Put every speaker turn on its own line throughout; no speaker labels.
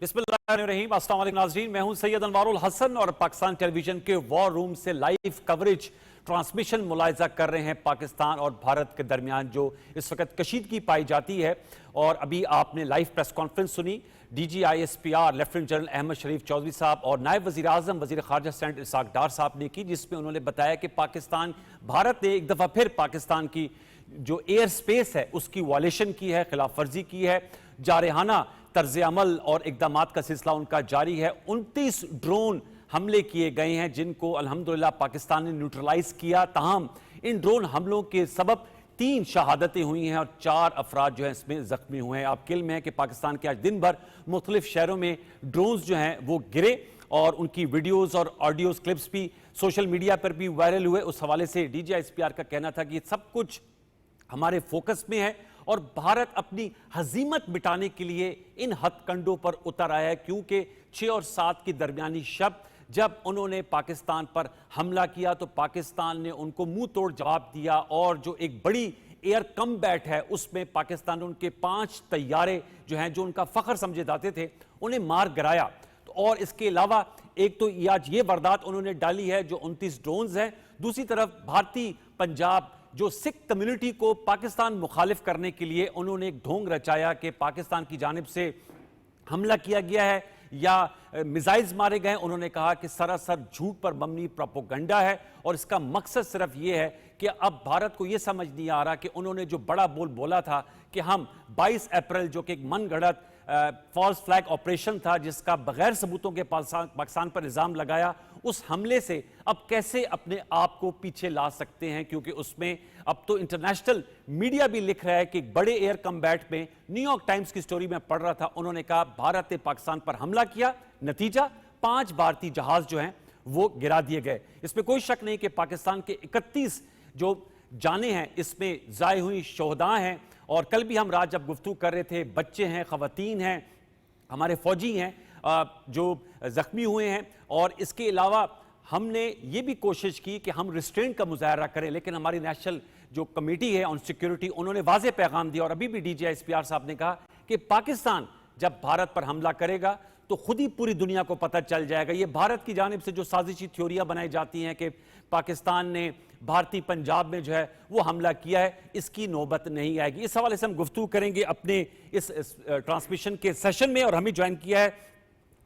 बिस्मिल्लाहिर्रहमानिर्रहीम। अस्सलाम वालेकुम नाज़रीन, मैं हूं सैयद अनवारुल हसन और पाकिस्तान टेलीविजन के वॉर रूम से लाइव कवरेज ट्रांसमिशन मुलाहिजा कर रहे हैं पाकिस्तान और भारत के दरमियान जो इस वक्त कशीदगी पाई जाती है। और अभी आपने लाइव प्रेस कॉन्फ्रेंस सुनी DGISPR लेफ्टिनेंट जनरल अहमद शरीफ चौधरी साहब और नायब वज़ीर आज़म वज़ीर ख़ारजा सेनेटर इसाक डार साहब ने की, जिसमें उन्होंने बताया कि पाकिस्तान भारत ने एक दफ़ा फिर पाकिस्तान की जो एयर स्पेस है उसकी वायलेशन की है, खिलाफ वर्जी की है। जारहाना तर्ज अमल और इक़दामात का सिलसिला उनका जारी है। 29 ड्रोन हमले किए गए हैं जिनको अल्हम्दुलिल्लाह पाकिस्तान ने न्यूट्रलाइज किया। ताहम इन ड्रोन हमलों के सबब 3 शहादतें हुई हैं और 4 अफराद जो हैं इसमें जख्मी हुए हैं। आपके इल्म है कि पाकिस्तान के आज दिन भर मुख्तलिफ शहरों में ड्रोन्स जो हैं वो गिरे और उनकी वीडियोज़ और ऑडियोज़ क्लिप्स भी सोशल मीडिया पर भी वायरल हुए। उस हवाले से DGISPR का कहना था कि सब कुछ हमारे फोकस में है और भारत अपनी हजीमत मिटाने के लिए इन हथकंडों पर उतर आया है, क्योंकि 6 और 7 की दरमियानी शब जब उन्होंने पाकिस्तान पर हमला किया तो पाकिस्तान ने उनको मुंह तोड़ जवाब दिया और जो एक बड़ी एयर कमबैट है उसमें पाकिस्तान ने उनके 5 तैयारे जो हैं जो उनका फख्र समझे जाते थे उन्हें मार गिराया। और इसके अलावा एक तो आज ये वारदात उन्होंने डाली है जो 29 ड्रोन्स हैं, दूसरी तरफ भारतीय पंजाब जो सिख कम्युनिटी को पाकिस्तान मुखालिफ करने के लिए उन्होंने एक ढोंग रचाया कि पाकिस्तान की जानिब से हमला किया गया है या मिसाइल्स मारे गए। उन्होंने कहा कि सरासर झूठ पर मबनी प्रोपेगेंडा है और इसका मकसद सिर्फ ये है कि अब भारत को ये समझ नहीं आ रहा कि उन्होंने जो बड़ा बोल बोला था कि हम 22 अप्रैल जो कि एक मनगढ़ंत फॉल्स फ्लैग ऑपरेशन था जिसका बगैर सबूतों के पाकिस्तान पर इल्जाम लगाया, उस हमले से अब कैसे अपने आप को पीछे ला सकते हैं, क्योंकि उसमें अब तो इंटरनेशनल मीडिया भी लिख रहा है कि बड़े एयर कम्बैट में न्यूयॉर्क टाइम्स की स्टोरी में पढ़ रहा था, उन्होंने कहा भारत ने पाकिस्तान पर हमला किया, नतीजा 5 भारतीय जहाज जो हैं वो गिरा दिए गए। इसमें कोई शक नहीं कि पाकिस्तान के 31 जो जाने हैं इसमें ज़ाय हुई शोहदा हैं। और कल भी हम रात जब गुफ्तगू कर रहे थे, बच्चे हैं, ख़वातीन हैं, हमारे फौजी हैं जो ज़ख्मी हुए हैं। और इसके अलावा हमने ये भी कोशिश की कि हम रिस्ट्रेंट का मुजाहरा करें, लेकिन हमारी नेशनल जो कमेटी है ऑन सिक्योरिटी उन्होंने वाज़ेह पैगाम दिया और अभी भी DGISPR साहब ने कहा कि पाकिस्तान जब भारत पर हमला करेगा तो खुद ही पूरी दुनिया को पता चल जाएगा। ये भारत की जानिब से जो साजिशी थ्योरियां बनाई जाती हैं कि पाकिस्तान ने भारतीय पंजाब में जो है वो हमला किया है, इसकी नौबत नहीं आएगी। इस हवाले से हम गुफ्तगू करेंगे अपने इस ट्रांसमिशन के सेशन में। और हमें ज्वाइन किया है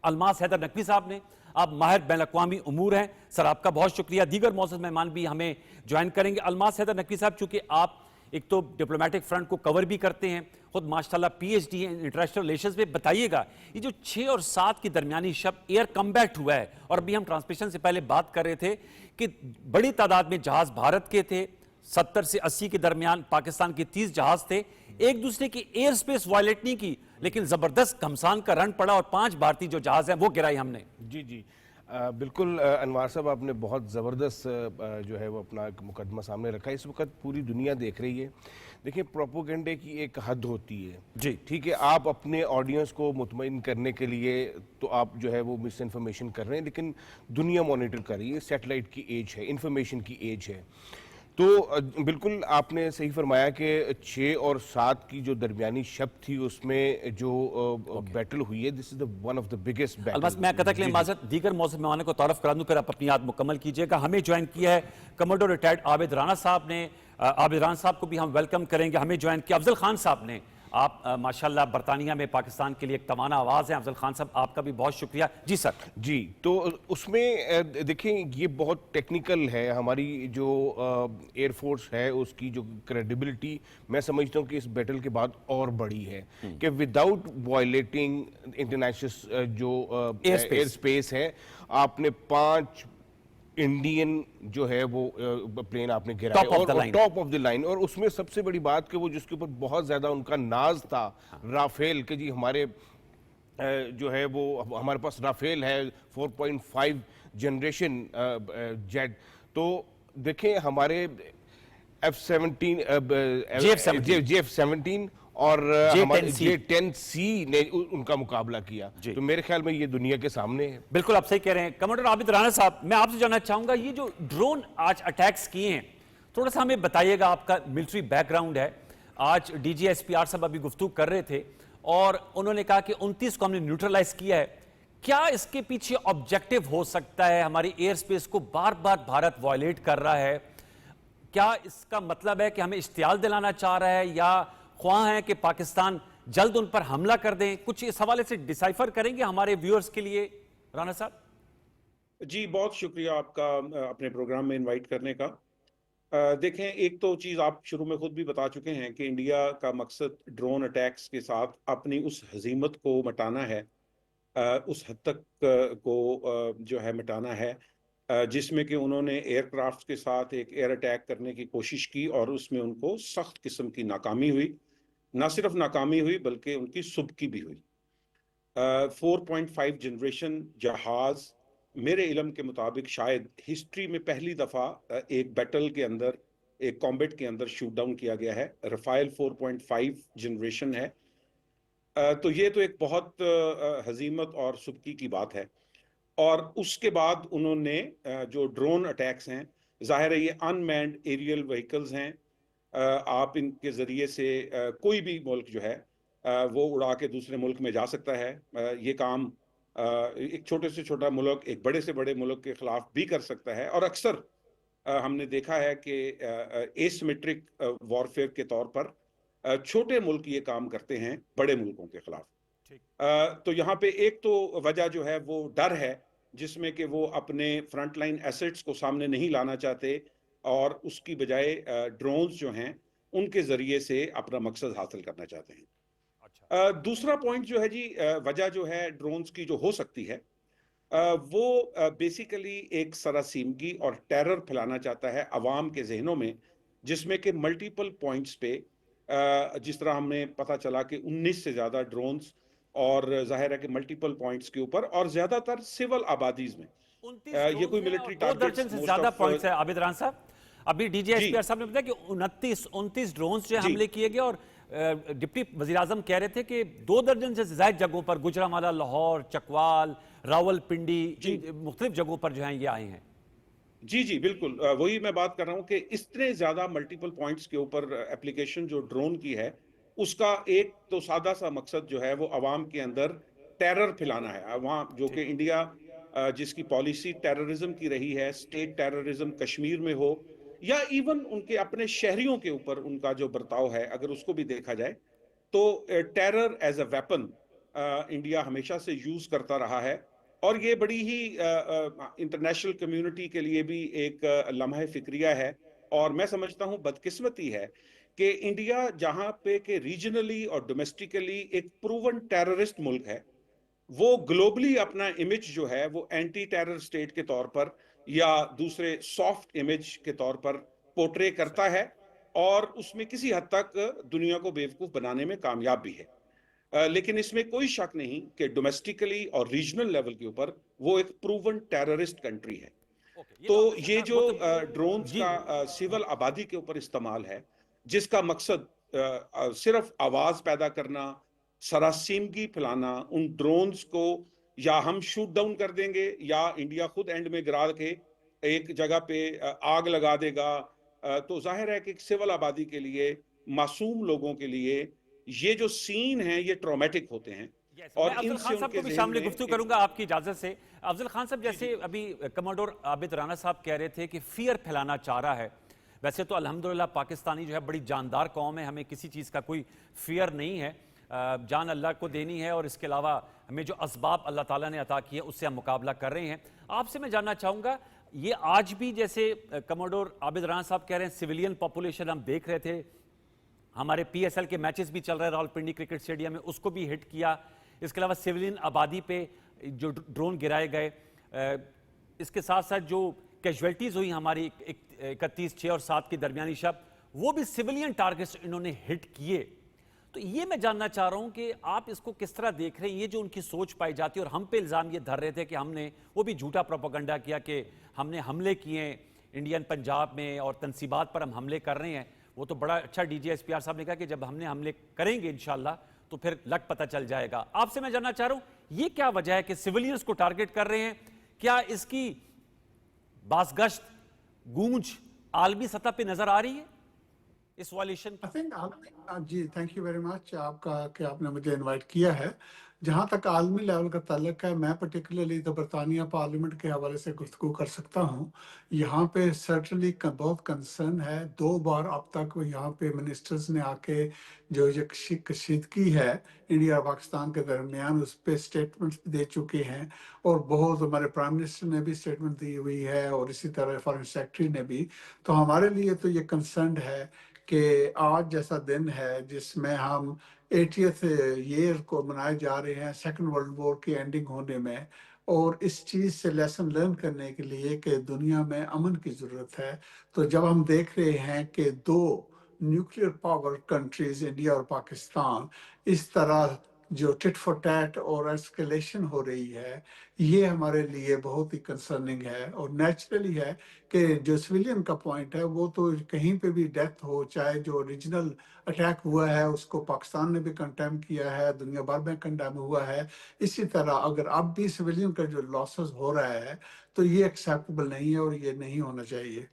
अलमास हैदर नकवी साहब ने, आप माहिर बैन अक़वामी उमूर हैं, सर आपका बहुत शुक्रिया। दीगर मौजूद मेहमान भी हमें ज्वाइन करेंगे। अलमास हैदर नकवी साहब, चूंकि आप एक तो डिप्लोमेटिक फ्रंट को कवर भी करते हैं, खुद माशाल्लाह PhD हैं इंटरनेशनल रिलेशंस में, बताइएगा ये जो 6 और 7 की दरमियानी शब एयर कम्बैट हुआ है और अभी हम ट्रांसमिशन से पहले बात कर रहे थे कि बड़ी तादाद में जहाज भारत के थे, 70 से 80 के दरमियान पाकिस्तान के 30 जहाज थे, एक दूसरे की एयर स्पेस वायलेट नहीं की, लेकिन जबरदस्त घमसान का रन पड़ा और 5 भारतीय जो जहाज हैं वो गिराई हमने।
जी बिल्कुल अनवार साहब, आपने बहुत ज़बरदस्त जो है वो अपना एक मुकदमा सामने रखा है। इस वक्त पूरी दुनिया देख रही है। देखिए, प्रोपोगेंडे की एक हद होती है
जी,
ठीक है, आप अपने ऑडियंस को मुतमईन करने के लिए तो आप जो है वो मिस इन्फॉर्मेशन कर रहे हैं, लेकिन दुनिया मॉनिटर कर रही है, सैटेलाइट की एज है, इन्फॉर्मेशन की एज है। तो बिल्कुल आपने सही फरमाया कि 6 और 7 की जो दरमियानी शब थी उसमें जो बैटल हुई है, this is the one of the biggest battle.
बस मैं कहता कि माज़रत दीगर मौजूद मेहमानों को तारफ़ करा दूं, फिर आप अपनी याद मुकम्मल कीजिएगा। हमें ज्वाइन किया है कमोडोर रिटायर्ड आबिद राना साहब ने, आबिद राना साहब को भी हम वेलकम करेंगे। हमें ज्वाइन किया अफजल खान साहब ने, आप माशाल्लाह बरतानिया में पाकिस्तान के लिए एक तवाना आवाज़ है। अफजल खान साहब, आपका भी बहुत शुक्रिया। जी सर।
जी, तो उसमें देखें ये बहुत टेक्निकल है, हमारी जो एयरफोर्स है उसकी जो क्रेडिबिलिटी मैं समझता हूँ कि इस बैटल के बाद और बड़ी है कि विदाउट वायलेटिंग इंटरनेशनल जो एयर स्पेस है, आपने 5 इंडियन जो है वो प्लेन आपने गिराया और टॉप ऑफ द लाइन। और उसमें सबसे बड़ी बात कि वो जिसके ऊपर बहुत ज्यादा उनका नाज था, राफेल के जी हमारे जो है वो हमारे पास राफेल है 4.5 जनरेशन जेट। तो देखें हमारे F-17 JF-17 और हमारे J-10C ने उनका मुकाबला किया, तो मेरे ख्याल में ये दुनिया के सामने है।
बिल्कुल आप सही कह रहे हैं। कमांडर आबिद राना साहब, मैं आपसे जानना चाहूंगा ये जो ड्रोन आज अटैक्स किए हैं, थोड़ा सा हमें बताइएगा, आपका मिलिट्री बैकग्राउंड है। आज DGISPR साहब अभी गुफ्तगू कर रहे थे اور انہوں نے کہا کہ 29 کو ہم نے نیوٹرلائز کیا ہے. کیا اس کے پیچھے آبجیکٹو ہو سکتا ہے؟ ہماری ایئر سپیس کو بار بار بھارت وائلیٹ کر رہا ہے. کیا اس کا مطلب ہے کہ ہمیں اشتعال دلانا چاہ رہا ہے یا خواہاں ہے کہ پاکستان جلد ان پر حملہ کر دیں؟ کچھ اس حوالے سے ڈیسائفر کریں گے ہمارے ویورز کے لیے رانا صاحب؟
جی بہت شکریہ آپ کا اپنے پروگرام میں انوائٹ کرنے کا. دیکھیں، ایک تو چیز آپ شروع میں خود بھی بتا چکے ہیں کہ انڈیا کا مقصد ڈرون اٹیکس کے ساتھ اپنی اس ہزیمت کو مٹانا ہے، اس حد تک کو جو ہے مٹانا ہے جس میں کہ انہوں نے ایئر کرافٹ کے ساتھ ایک ایئر اٹیک کرنے کی کوشش کی اور اس میں ان کو سخت قسم کی ناکامی ہوئی. نہ صرف ناکامی ہوئی بلکہ ان کی سبکی بھی ہوئی. 4.5 جنریشن جہاز میرے علم کے مطابق شاید ہسٹری میں پہلی دفعہ ایک بیٹل کے اندر، ایک کامبیٹ کے اندر شوٹ ڈاؤن کیا گیا ہے. رفائل 4.5 جنریشن ہے. تو یہ تو ایک بہت ہزیمت اور سبکی کی بات ہے. اور اس کے بعد انہوں نے جو ڈرون اٹیکس ہیں، ظاہر ہے یہ ان مینڈ ایریل وہیکلز ہیں. آپ ان کے ذریعے سے کوئی بھی ملک جو ہے وہ اڑا کے دوسرے ملک میں جا سکتا ہے. یہ کام ایک چھوٹے سے چھوٹا ملک ایک بڑے سے بڑے ملک کے خلاف بھی کر سکتا ہے. اور اکثر ہم نے دیکھا ہے کہ ایسیمیٹرک وارفیئر کے طور پر چھوٹے ملک یہ کام کرتے ہیں بڑے ملکوں کے خلاف. تو یہاں پہ ایک تو وجہ جو ہے وہ ڈر ہے، جس میں کہ وہ اپنے فرنٹ لائن ایسٹس کو سامنے نہیں لانا چاہتے اور اس کی بجائے ڈرونز جو ہیں ان کے ذریعے سے اپنا مقصد حاصل کرنا چاہتے ہیں. دوسرا پوائنٹ جو ہے جی، وجہ جو ہے ڈرونز کی جو ہو سکتی ہے وہ بیسیکلی ایک سراسیمگی اور ٹیرر پھیلانا چاہتا ہے عوام کے ذہنوں میں، جس میں کہ ملٹیپل پوائنٹس پہ جس طرح ہمیں پتہ چلا کہ 19 سے زیادہ ڈرونز، اور ظاہر ہے کہ ملٹیپل پوائنٹس کے اوپر اور زیادہ تر سول آبادیز میں
29
یہ کوئی
ڈرونز ہیں اور
ملٹری
2
ٹارگٹس
درجن سے زیادہ پوائنٹس ہیں. عابد ران صاحب، ابھی D G S
G
P R صاحب نے بتایا کہ 29 ڈرونز جو
جی
حملے کیے گئے، اور ڈپٹی وزیراعظم کہہ رہے تھے کہ 2 درجن سے زائد جگہوں پر گجرانوالہ، لاہور، چکوال، راول پنڈی، مختلف جگہوں پر جو ہیں یہ آئے ہیں.
جی بالکل وہی میں بات کر رہا ہوں کہ اتنے زیادہ ملٹیپل پوائنٹس کے اوپر اپلیکیشن جو ڈرون کی ہے، اس کا ایک تو سادہ سا مقصد جو ہے وہ عوام کے اندر ٹیرر پھیلانا ہے. وہاں جو کہ انڈیا جس کی پالیسی ٹیررزم کی رہی ہے، سٹیٹ ٹیررزم کشمیر میں ہو یا ایون ان کے اپنے شہریوں کے اوپر ان کا جو برتاؤ ہے، اگر اس کو بھی دیکھا جائے تو terror as a weapon India ہمیشہ سے یوز کرتا رہا ہے. اور یہ بڑی ہی انٹرنیشنل کمیونٹی کے لیے بھی ایک لمحہ فکریہ ہے. اور میں سمجھتا ہوں بدقسمتی ہے کہ انڈیا جہاں پہ کہ ریجنلی اور ڈومیسٹیکلی ایک پروون ٹیررسٹ ملک ہے، وہ گلوبلی اپنا امیج جو ہے وہ اینٹی ٹیرر سٹیٹ کے طور پر یا دوسرے سافٹ امیج کے طور پر پورٹرے کرتا ہے، اور اس میں کسی حد تک دنیا کو بیوقوف بنانے میں کامیاب بھی ہے. لیکن اس میں کوئی شک نہیں کہ ڈومیسٹیکلی اور ریجنل لیول کے اوپر وہ ایک پروون ٹیررسٹ کنٹری ہے.
یہ
تو
تو آپ نے
یہ
کہا
جو
مطلب
ڈرونز
جی
کا سول آبادی کے اوپر استعمال ہے، جس کا مقصد صرف آواز پیدا کرنا، سراسیمگی پھیلانا، ان ڈرونز کو یا ہم شوٹ ڈاؤن کر دیں گے یا انڈیا خود اینڈ میں گرا کے ایک جگہ پہ آگ لگا دے گا. تو ظاہر ہے کہ سول آبادی کے لیے، معصوم لوگوں کے لیے یہ جو سین ہیں یہ ٹرامیٹک ہوتے ہیں. اور
میں افضل
ان سے
خان
ان
صاحب
کے
کو بھی
ذہن
شامل
میں
گفتگو کروں گا آپ کی اجازت سے. افضل خان صاحب، جیسے ابھی کمانڈور عابد رانا صاحب کہہ رہے تھے کہ فیئر پھیلانا چاہ رہا ہے. ویسے تو الحمدللہ پاکستانی جو ہے بڑی جاندار قوم ہے، ہمیں کسی چیز کا کوئی فیئر نہیں ہے. جان اللہ کو دینی ہے اور اس کے علاوہ ہمیں جو اسباب اللہ تعالیٰ نے عطا کیے اس سے ہم مقابلہ کر رہے ہیں. آپ سے میں جاننا چاہوں گا، یہ آج بھی جیسے کمانڈور عابد رانا صاحب کہہ رہے ہیں سویلین پاپولیشن، ہم دیکھ رہے تھے ہمارے پی ایس ایل کے میچز بھی چل رہے ہیں راول پنڈی کرکٹ اسٹیڈیم میں، اس کو بھی ہٹ کیا. اس کے علاوہ سویلین آبادی پہ جو ڈرون گرائے گئے، اس کے ساتھ ساتھ جو کیجویلٹیز ہوئی ہماری 31 6 اور 7 کی درمیانی شب، وہ بھی سویلین ٹارگٹس انہوں نے ہٹ کیے. تو یہ میں جاننا چاہ رہا ہوں کہ آپ اس کو کس طرح دیکھ رہے ہیں، یہ جو ان کی سوچ پائی جاتی ہے. اور ہم پہ الزام یہ دھر رہے تھے کہ ہم نے وہ بھی جھوٹا پروپیگنڈا کیا کہ ہم نے حملے کیے انڈین پنجاب میں اور تنصیبات پر ہم حملے کر رہے ہیں. وہ تو بڑا اچھا D G S P R صاحب نے کہا کہ جب ہم نے حملے کریں گے انشاءاللہ تو پھر لگ پتہ چل جائے گا. آپ سے میں جاننا چاہ رہا ہوں یہ کیا وجہ ہے کہ سویلینز کو ٹارگٹ کر رہے ہیں؟ کیا اس کی بازگشت گونج عالمی سطح پہ نظر آ رہی ہے؟ इस वायलेशन
आई थिंक जी थैंक यू वेरी मच आपका कि आपने मुझे इनवाइट किया है। जहाँ तक आलमी लेवल का ताल्लुक है, मैं पर्टिकुलरली तो बरतानिया पार्लियामेंट के हवाले से गुफ्तगू कर सकता हूँ। यहाँ पे सर्टनली बहुत कंसर्न है। 2 बार अब तक वो यहाँ पे मिनिस्टर्स ने आके जो ये कशीदगी है इंडिया और पाकिस्तान के दरमियान, उस पर स्टेटमेंट्स दे चुके हैं। और बहुत हमारे प्राइम मिनिस्टर ने भी स्टेटमेंट दी हुई है और इसी तरह फॉरेन सेक्रेटरी ने भी। तो हमारे लिए तो ये कंसर्न है कि आज जैसा दिन है जिसमें हम 80th ईयर को मनाए जा रहे हैं सेकेंड वर्ल्ड वॉर की एंडिंग होने में, और इस चीज़ से लेसन लर्न करने के लिए कि दुनिया में अमन की ज़रूरत है। तो जब हम देख रहे हैं कि 2 न्यूक्लियर पावर कंट्रीज इंडिया और पाकिस्तान इस तरह जो टिट फॉर टैट और एस्केलेशन हो रही है, ये हमारे लिए बहुत ही कंसर्निंग है। और नेचुरली है कि जो सिविलियन का पॉइंट है वो तो कहीं पे भी डेथ हो, चाहे जो ओरिजिनल अटैक हुआ है उसको पाकिस्तान ने भी कंडेम किया है, दुनिया भर में कंडेम हुआ है। इसी तरह अगर अब भी सिविलियन का जो लॉसेस हो रहा है तो ये एक्सेप्टेबल नहीं है और ये नहीं होना चाहिए।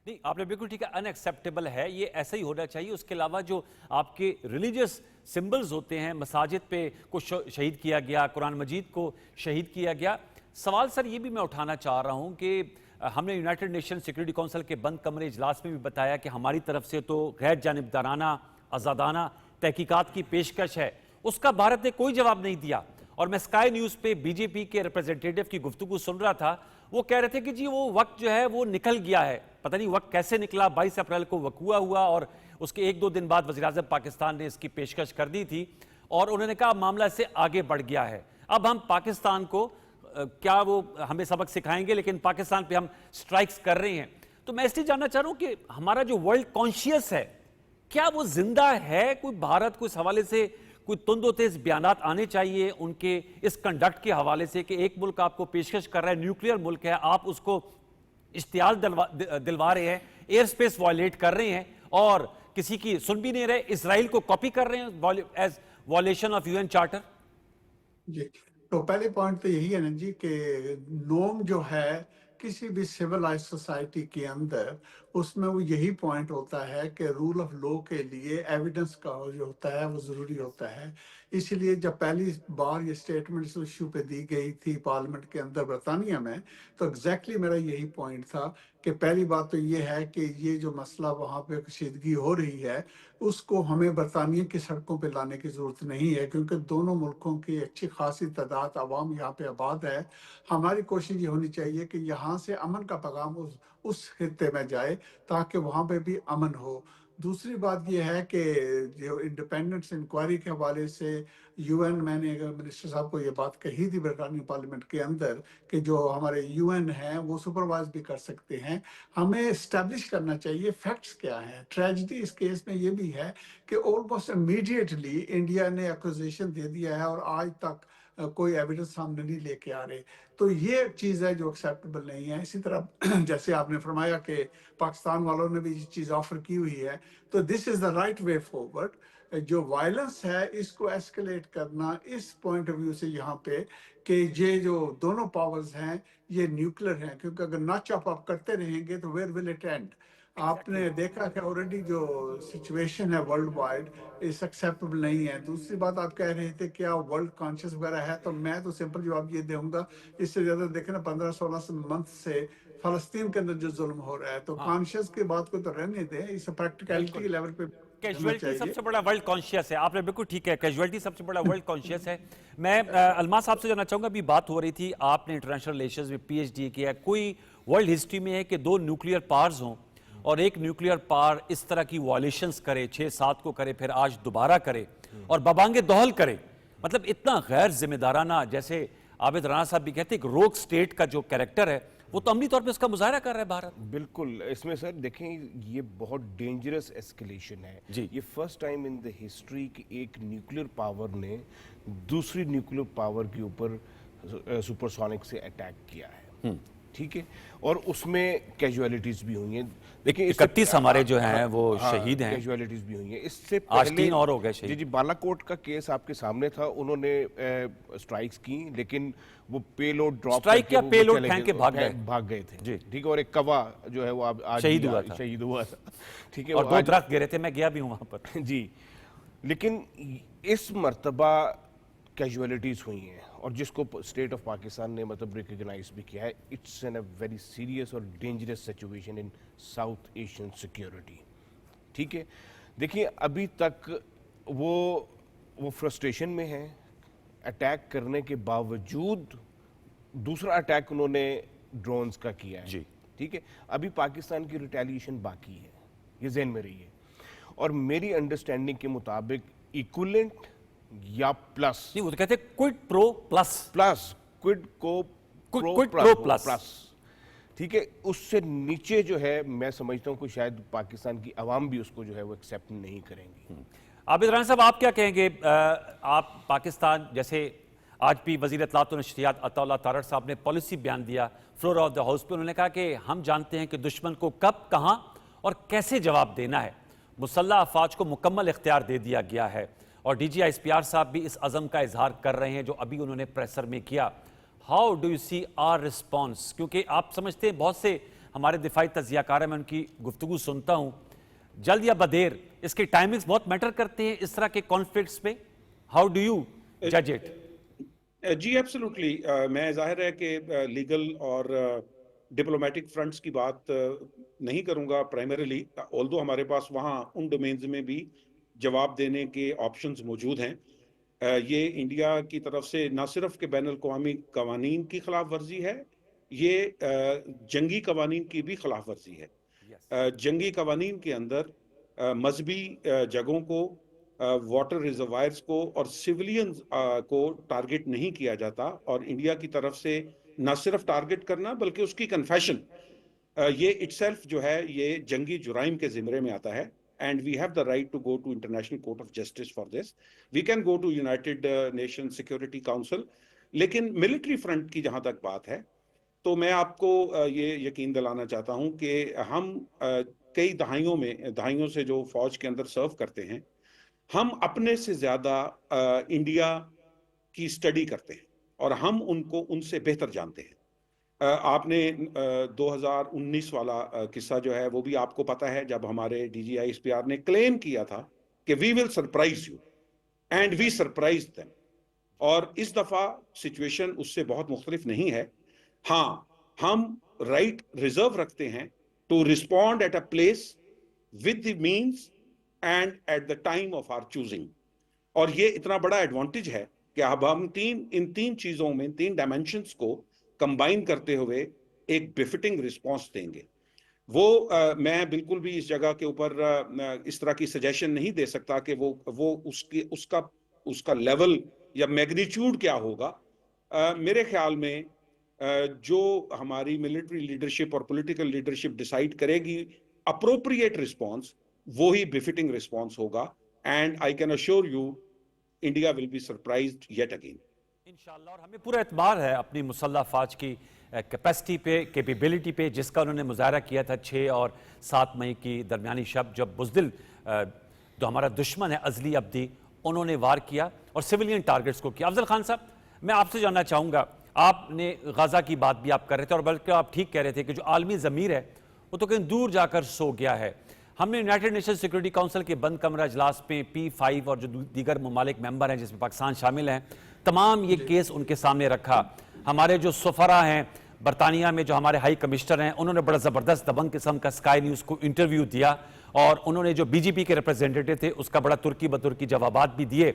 नहीं, आपने बिल्कुल ठीक है, अनएक्सेप्टेबल है, ये ऐसा ही होना चाहिए। उसके अलावा जो आपके रिलीजियस सिंबल्स होते हैं, मसाजिद पे कुछ शहीद किया गया, कुरान मजीद को शहीद किया गया। सवाल सर ये भी मैं उठाना चाह रहा हूँ कि हमने यूनाइटेड नेशन सिक्योरिटी काउंसिल के बंद कमरे इजलास में भी बताया कि हमारी तरफ से तो गैर जानिबदाराना आज़ादाना तहकीकात की पेशकश है, उसका भारत ने कोई जवाब नहीं दिया। और मैं स्काई न्यूज़ पे बीजेपी के रिप्रेजेंटेटिव की गुफ्तगू सुन रहा था, वो कह रहे थे कि जी वो वक्त जो है वो निकल गया है, पता नहीं वक्त कैसे निकला। 22 अप्रैल को वकूआ हुआ और उसके 1-2 दिन बाद वज़ीर-ए-आज़म पाकिस्तान ने इसकी पेशकश कर दी थी और उन्होंने कहा मामला इससे आगे बढ़ गया है। अब हम पाकिस्तान को क्या वो हमें सबक सिखाएंगे, लेकिन पाकिस्तान पे हम स्ट्राइक्स कर रहे हैं। तो मैं इसलिए जानना चाह रहा हूं कि हमारा जो वर्ल्ड कॉन्शियस है, क्या वो जिंदा है? कोई भारत को इस हवाले से कोई तुंदो तेज बयानात आने चाहिए उनके इस कंडक्ट के हवाले से कि एक मुल्क आपको पेशकश कर रहा है, न्यूक्लियर मुल्क है, आप उसको इश्तियाल दिलवा रहे हैं, एयर स्पेस वायलेट कर रहे हैं और किसी की सुन भी नहीं रहे, इसराइल को कॉपी कर रहे हैं as violation of UN charter.
जी, तो पहले पॉइंट तो यही है ना जी कि नोम जो है किसी भी सिविलाइज सोसाइटी के अंदर, उसमें वो यही पॉइंट होता है कि रूल ऑफ लॉ के लिए एविडेंस का जो होता है वो ज़रूरी होता है। इसलिए जब पहली बार ये स्टेटमेंट इस इशू पे दी गई थी पार्लियामेंट के अंदर बरतानिया में, तो एग्जैक्टली मेरा यही पॉइंट था कि पहली बात तो ये है कि ये जो मसला वहाँ पे कशीदगी हो रही है उसको हमें बरतानिया की सड़कों पे लाने की ज़रूरत नहीं है, क्योंकि दोनों मुल्कों की अच्छी खासी तादाद आवाम यहाँ पे आबाद है। हमारी कोशिश ये होनी चाहिए कि यहाँ से अमन का पैगाम उस खित्ते में जाए ताकि वहाँ पे भी अमन हो। दूसरी बात यह है कि जो इंडिपेंडेंस इंक्वायरी के हवाले से यूएन, मैंने मिनिस्टर साहब को ये बात कही थी बरतानी पार्लियामेंट के अंदर कि जो हमारे यूएन हैं वो सुपरवाइज भी कर सकते हैं। हमें इस्टेब्लिश करना चाहिए फैक्ट्स क्या हैं। ट्रेजिडी इस केस में ये भी है कि ऑलमोस्ट इमीडिएटली इंडिया ने एक्विजिशन दे दिया है और आज तक कोई एविडेंस सामने नहीं लेके आ रहे। तो ये चीज़ है जो एक्सेप्टेबल नहीं है। इसी तरह जैसे आपने फरमाया कि पाकिस्तान वालों ने भी ये चीज़ ऑफर की हुई है, तो this is the right way forward. जो वायलेंस है इसको एस्केलेट करना इस पॉइंट ऑफ व्यू से यहाँ पे कि ये जो दोनों पावर्स हैं ये न्यूक्लियर हैं, क्योंकि अगर ना चॉप अप करते रहेंगे तो वेयर विल इट एंड। आपने देखा कि ऑलरेडी जो सिचुएशन है वर्ल्ड वाइड इस एक्सेप्टेबल नहीं है। दूसरी बात आप कह रहे थे क्या वर्ल्ड कॉन्शियस वगैरह है, तो मैं तो सिंपल जवाब ये दूंगा, इससे ज्यादा देखें ना 15-16 मंथ से फलस्तीन के अंदर जो जुल्म हो रहा है, तो कॉन्शियस की बात को तो रहने दें, इस प्रैक्टिकलिटी लेवल पे
कैजुअलिटी सबसे बड़ा वर्ल्ड कॉन्शियस है। आपने बिल्कुल ठीक है, कैजुअलिटी सबसे बड़ा वर्ल्ड कॉन्शियस है। मैं अलमा साहब से जानना चाहूंगा, अभी बात हो रही थी, आपने इंटरनेशनल रिलेशंस में पीएचडी किया, कोई वर्ल्ड हिस्ट्री में है कि 2 न्यूक्लियर पावर्स हों और एक न्यूक्लियर पावर इस तरह की वायलेशंस करे, 6-7 को करे, फिर आज दोबारा करे और बबांगे दोहल करे? मतलब इतना गैर जिम्मेदाराना, जैसे आबिद राना साहब भी कहते हैं, एक रोग स्टेट का जो कैरेक्टर है वो तो अमली तौर पे उसका मुजाहरा कर रहा है भारत।
बिल्कुल, इसमें सर देखें ये बहुत डेंजरस एस्केलेशन है
जी।
ये first time in the history कि एक न्यूक्लियर पावर ने दूसरी न्यूक्लियर पावर के ऊपर सुपरसोनिक से अटैक किया है। ٹھیک ہے, اور اس میں کیجویلٹیز بھی ہوئی ہیں. دیکھیں
31 ہمارے جو ہیں وہ شہید ہیں,
کیجویلٹیز بھی ہوئی ہیں. اس سے
آج
پہلے
3 اور ہو گئے شہید.
جی جی بالا کوٹ کا کیس آپ کے سامنے تھا, انہوں نے اسٹرائکس کی لیکن وہ پے لوڈ ڈراپ
اسٹرائک کیا, پے لوڈ پھینک کے
بھاگ گئے تھے. ٹھیک ہے, اور ایک کوا جو ہے وہ آج
شہید ہوا تھا.
ٹھیک ہے,
اور 2 درخت گرے تھے, میں گیا بھی ہوں وہاں پر.
جی, لیکن اس مرتبہ کیجویلٹیز ہوئی ہیں اور جس کو اسٹیٹ آف پاکستان نے مطلب ریکگنائز بھی کیا ہے. It's an a very serious اور dangerous situation in South Asian security. ٹھیک ہے, دیکھیے ابھی تک وہ فرسٹریشن میں ہیں. اٹیک کرنے کے باوجود دوسرا اٹیک انہوں نے ڈرونز کا کیا ہے.
جی,
ٹھیک ہے, ابھی پاکستان کی ریٹیلیشن باقی ہے, یہ ذہن میں رہی ہے. اور میری انڈرسٹینڈنگ کے مطابق ایکولنٹ یا پلس,
نہیں وہ تو کہتے ہیں کوئڈ پرو پلس,
کوئڈ کو
پرو پلس.
ٹھیک ہے, اس سے نیچے جو ہے میں سمجھتا ہوں کہ شاید پاکستان کی عوام بھی اس کو جو ہے وہ ایکسیپٹ نہیں کریں گی.
عابد رانا صاحب, آپ کیا کہیں گے؟ آپ پاکستان, جیسے آج بھی وزیر اطلاعات و نشریات عطا اللہ تارڑ صاحب نے پالیسی بیان دیا فلور آف دا ہاؤس پہ, انہوں نے کہا کہ ہم جانتے ہیں کہ دشمن کو کب, کہاں اور کیسے جواب دینا ہے. مسلح افواج کو مکمل اختیار دے دیا گیا ہے, اور D G I S P R صاحب بھی اس عزم کا اظہار کر رہے ہیں جو ابھی انہوں نے پریسر میں کیا. How do you see our response? کیونکہ آپ سمجھتے ہیں بہت سے ہمارے دفاعی تجزیہ کار ہیں, میں ان کی گفتگو سنتا ہوں, جلد یا بدیر اس کے ٹائمنگز بہت میٹر کرتے ہیں اس طرح کے کانفلکٹس پہ. ہاؤ ڈو یو جج اٹ؟
جی ایبسولوٹلی, میں ظاہر ہے کہ لیگل اور ڈپلومیٹک فرنٹس کی بات نہیں کروں گا پرائمریلی, آلدو ہمارے پاس وہاں ان ڈومینز میں بھی جواب دینے کے آپشنز موجود ہیں. یہ انڈیا کی طرف سے نہ صرف کہ بین الاقوامی قوانین کی خلاف ورزی ہے, یہ جنگی قوانین کی بھی خلاف ورزی ہے. جنگی قوانین کے اندر مذہبی جگہوں کو, واٹر ریزروائرز کو اور سیولینز کو ٹارگٹ نہیں کیا جاتا, اور انڈیا کی طرف سے نہ صرف ٹارگٹ کرنا بلکہ اس کی کنفیشن, یہ اٹسیلف جو ہے یہ جنگی جرائم کے زمرے میں آتا ہے. And we have the right to go to International Court of Justice for this. We can go to United Nations Security Council. لیکن ملٹری فرنٹ کی جہاں تک بات ہے تو میں آپ کو یہ یقین دلانا چاہتا ہوں کہ ہم کئی دہائیوں سے جو فوج کے اندر سرو کرتے ہیں, ہم اپنے سے زیادہ انڈیا کی سٹڈی کرتے ہیں اور ہم ان سے بہتر جانتے ہیں. آپ نے 2019 والا قصہ جو ہے وہ بھی آپ کو پتا ہے, جب ہمارے D G I S P R نے کلیم کیا تھا کہ we will surprise you and we surprise them, اور اس دفعہ سچویشن اس سے بہت مختلف نہیں ہے. ہاں, ہم رائٹ ریزرو رکھتے ہیں to respond at a place with the means and at the time of our choosing. اور یہ اتنا بڑا ایڈوانٹیج ہے کہ اب ہم ان تین چیزوں میں, 3 ڈائمینشنز کو کمبائن کرتے ہوئے ایک بفٹنگ رسپانس دیں گے. وہ میں بالکل بھی اس جگہ کے اوپر اس طرح کی سجیشن نہیں دے سکتا کہ وہ اس کا لیول یا میگنیچیوڈ کیا ہوگا. میرے خیال میں جو ہماری ملٹری لیڈرشپ اور پولیٹیکل لیڈرشپ ڈیسائیڈ کرے گی اپروپریٹ رسپانس, وہی بفٹنگ رسپانس ہوگا. And I can assure you India will be surprised yet again
انشاءاللہ. اور ہمیں پورا اعتبار ہے اپنی مسلح افواج کی کیپیسٹی پہ, کیپیبلٹی پہ, جس کا انہوں نے مظاہرہ کیا تھا 6 اور 7 مئی کی درمیانی شب, جب بزدل جو ہمارا دشمن ہے ازلی ابدی, انہوں نے وار کیا اور سیولین ٹارگٹس کو کیا. افضل خان صاحب, میں آپ سے جاننا چاہوں گا, آپ نے غزہ کی بات بھی آپ کر رہے تھے, اور بلکہ آپ ٹھیک کہہ رہے تھے کہ جو عالمی ضمیر ہے وہ تو کہیں دور جا کر سو گیا ہے. ہم نے یونائٹڈ نیشن سیکورٹی کونسل کے بند کمرہ اجلاس میں P5 اور جو دیگر ممالک ممبر ہیں جس میں پاکستان شامل ہیں, تمام یہ کیس ان کے سامنے رکھا. ہمارے جو سفراء ہیں برطانیہ میں, جو ہمارے ہائی کمشنر ہیں, انہوں نے بڑا زبردست دبنگ قسم کا اسکائی نیوز کو انٹرویو دیا, اور انہوں نے جو بی جے پی کے ریپرزینٹیٹو تھے اس کا بڑا ترکی بترکی جوابات بھی دیے.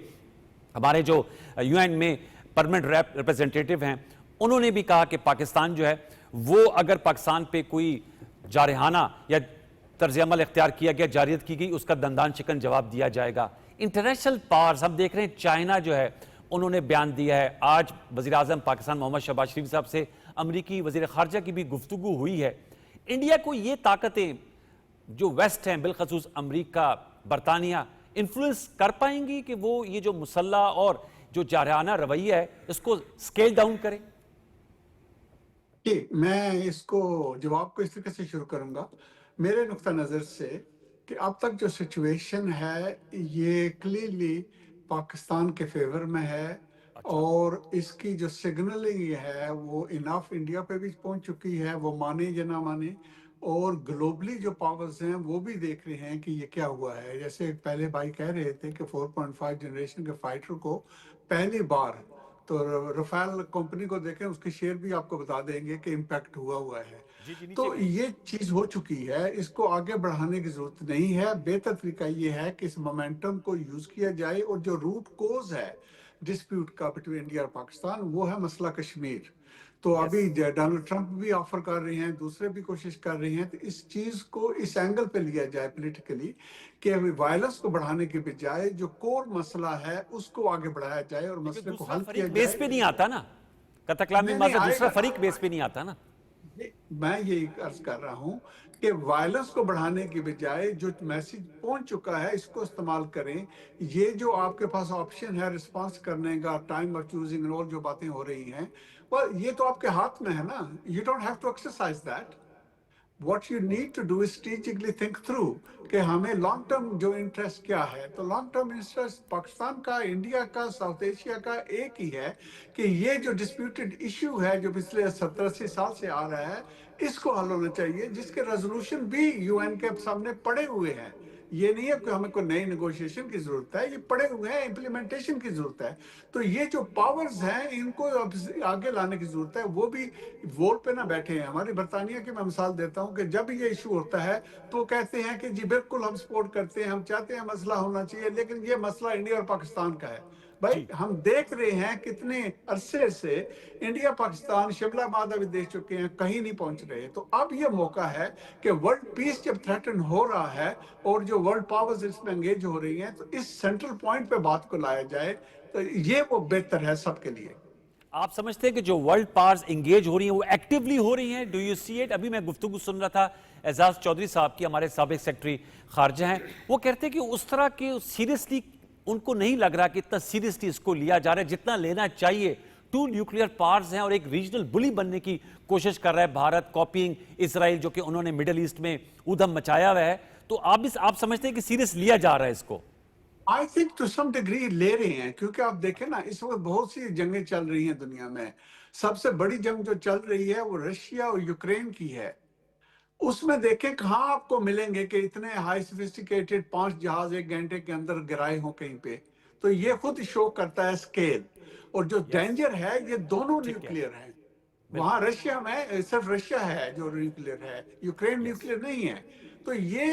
ہمارے جو یو این میں پرمننٹ ریپرزینٹیٹو ہیں, انہوں نے بھی کہا کہ پاکستان جو ہے وہ اگر پاکستان پہ کوئی جارحانہ یا طرز عمل اختیار کیا گیا, جارحیت کی گئی, اس کا دندان شکن جواب دیا جائے گا. انٹرنیشنل پاورز ہم دیکھ رہے ہیں, چائنا جو ہے انہوں نے بیان دیا ہے. آج وزیراعظم پاکستان محمد شہباز شریف صاحب سے امریکی وزیر خارجہ کی بھی گفتگو ہوئی ہے. انڈیا کو یہ طاقتیں جو ویسٹ ہیں, بالخصوص امریکہ, برطانیہ, انفلوئنس کر پائیں گی کہ وہ یہ جو مسلح اور جو جارحانہ رویہ ہے اس کو سکیل ڈاؤن کرے؟
कि मैं इसको जवाब को इस तरीके से शुरू करूंगा। मेरे नुक्ता नज़र से कि अब तक जो सिचुएशन है ये क्लियरली पाकिस्तान के फेवर में है, और इसकी जो सिग्नलिंग है वो इनफ इंडिया पे भी पहुंच चुकी है, वो माने या ना माने। और ग्लोबली जो पावर्स हैं वो भी देख रहे हैं कि ये क्या हुआ है। जैसे पहले भाई कह रहे थे कि 4.5 जनरेशन के फाइटर को पहली बार, तो रफाल कंपनी को देखें, उसके शेयर भी आपको बता देंगे कि इम्पैक्ट हुआ है। तो ये चीज हो चुकी है, इसको आगे बढ़ाने की जरूरत नहीं है। बेहतर तरीका ये है कि इस मोमेंटम को यूज किया जाए, और जो रूट कोज है डिस्प्यूट का बिटवीन इंडिया और पाकिस्तान, वो है मसला कश्मीर। तो अभी डोनाल्ड ट्रंप भी ऑफर कर रहे हैं, दूसरे भी कोशिश कर रहे हैं, तो इस चीज को इस एंगल पे लिया जाए पॉलिटिकली कि अभी वायलेंस को बढ़ाने के बजाय जो कोर मसला है उसको आगे बढ़ाया जाए और मसले को हल किया
बेस पे
जाए।
नहीं आता ना, कतकलामी
नहीं,
माजरा
नहीं,
दूसरा
आएगा।
फरीक बेस पे नहीं आता ना।
मैं यही अर्ज कर रहा हूं कि वायलेंस को बढ़ाने के बजाय जो मैसेज पहुंच चुका है इसको इस्तेमाल करें। ये जो आपके पास ऑप्शन है रिस्पांस करने का, टाइम ऑफ चूजिंग और जो बातें हो रही हैं, well, ये तो आपके हाथ में है ना। You don't have to exercise that. What you need to do is strategically think through कि हमें लॉन्ग टर्म जो इंटरेस्ट क्या है। तो लॉन्ग टर्म इंटरेस्ट पाकिस्तान का, इंडिया का, साउथ एशिया का एक ही है कि ये जो डिस्प्यूटेड इशू है जो पिछले 70-80 साल से आ रहा है, इसको हल होना चाहिए, जिसके रेजोल्यूशन भी यूएन के सामने पड़े हुए हैं। ये नहीं है कि हमें कोई नई नेगोशिएशन की जरूरत है, ये पड़े हुए हैं, इम्प्लीमेंटेशन की जरूरत है। तो ये जो पावर्स हैं इनको अब आगे लाने की जरूरत है। वो भी वोट पे ना बैठे हैं। हमारी बरतानिया की मैं मिसाल देता हूँ कि जब ये इशू होता है तो कहते हैं कि जी बिल्कुल हम सपोर्ट करते हैं, हम चाहते हैं मसला होना चाहिए, लेकिन ये मसला इंडिया और पाकिस्तान का है। भाई हम देख रहे हैं कितने अरसे से इंडिया पाकिस्तान शिमला मादा भी देख चुके हैं, कहीं नहीं पहुंच रहे। तो अब ये मौका है कि वर्ल्ड पीस जब थ्रेटन हो रहा है और जो वर्ल्ड पावर्स इसमें एंगेज हो रही हैं, तो इस सेंट्रल पॉइंट पे बात को लाया जाए, तो ये वो बेहतर है सबके लिए।
आप समझते हैं कि जो वर्ल्ड पावर्स एंगेज हो रही हैं वो एक्टिवली हो रही हैं? Do you see it? अभी मैं गुफ्तगू सुन रहा था एजाज चौधरी साहब की, हमारे साबिक सेक्रेटरी खारजा हैं, वो कहते हैं कि उस तरह के सीरियसली उनको नहीं लग रहा कि इतना सीरियसली इसको लिया जा रहा है जितना लेना चाहिए। टू न्यूक्लियर पावर्स हैं और एक रीजनल बुली बनने की कोशिश कर रहा है भारत, कॉपीइंग इजराइल, जो कि उन्होंने मिडिल ईस्ट में ऊधम मचाया हुआ है। तो आप समझते हैं कि सीरियस लिया जा रहा है इसको?
I think to some degree ले रहे हैं, क्योंकि आप देखें ना इस वक्त बहुत सी जंगें चल रही हैं दुनिया में। सबसे बड़ी जंग जो चल रही है वो रशिया और यूक्रेन की है। उसमें देखें कहाँ आपको मिलेंगे कि इतने हाई सोफिस्टिकेटेड 5 जहाज 1 घंटे के अंदर गिराए हों कहीं पे। तो ये खुद शो करता है स्केल। और जो डेंजर है ये दोनों न्यूक्लियर है। वहां रशिया में सिर्फ रशिया है जो न्यूक्लियर है, यूक्रेन न्यूक्लियर नहीं है। तो ये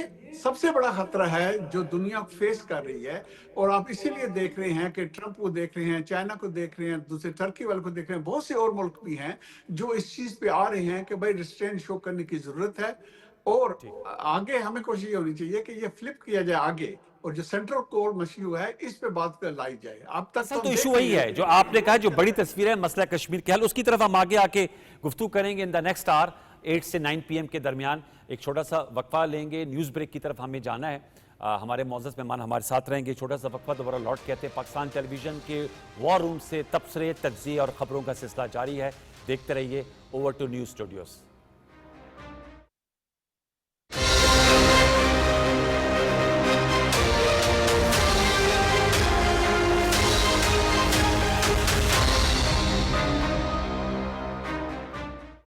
सबसे बड़ा खतरा है जो दुनिया फेस कर रही है। और आप इसीलिए देख रहे हैं कि ट्रंप को देख रहे हैं, चाइना को देख रहे हैं, दूसरे टर्की वाले को देख रहे हैं, बहुत से और मुल्क भी हैं जो इस चीज पे आ रहे हैं कि भाई रिस्ट्रेंट शो करने की जरूरत है। और आगे हमें कोशिश होनी चाहिए कि ये फ्लिप किया जाए आगे, और जो सेंट्रल कोर मसला है इस पे बात कर लाई जाए। अब तक
तो इशू वही है जो आपने कहा, जो बड़ी तस्वीर है मसला कश्मीर के हल, उसकी तरफ हम आगे आके गुफ्तगू करेंगे इन द नेक्स्ट आवर 8 से 9 PM के दरमियान। एक छोटा सा वक्फा लेंगे, न्यूज़ ब्रेक की तरफ हमें जाना है। हमारे मौजूद मेहमान हमारे साथ रहेंगे। छोटा सा वक्फा दोबारा लौट कहते हैं। पाकिस्तान टेलीविजन के वॉर रूम से तबसरे, तज्जिए और खबरों का सिलसिला जारी है। देखते रहिए ओवर टू न्यूज़ स्टूडियोज़।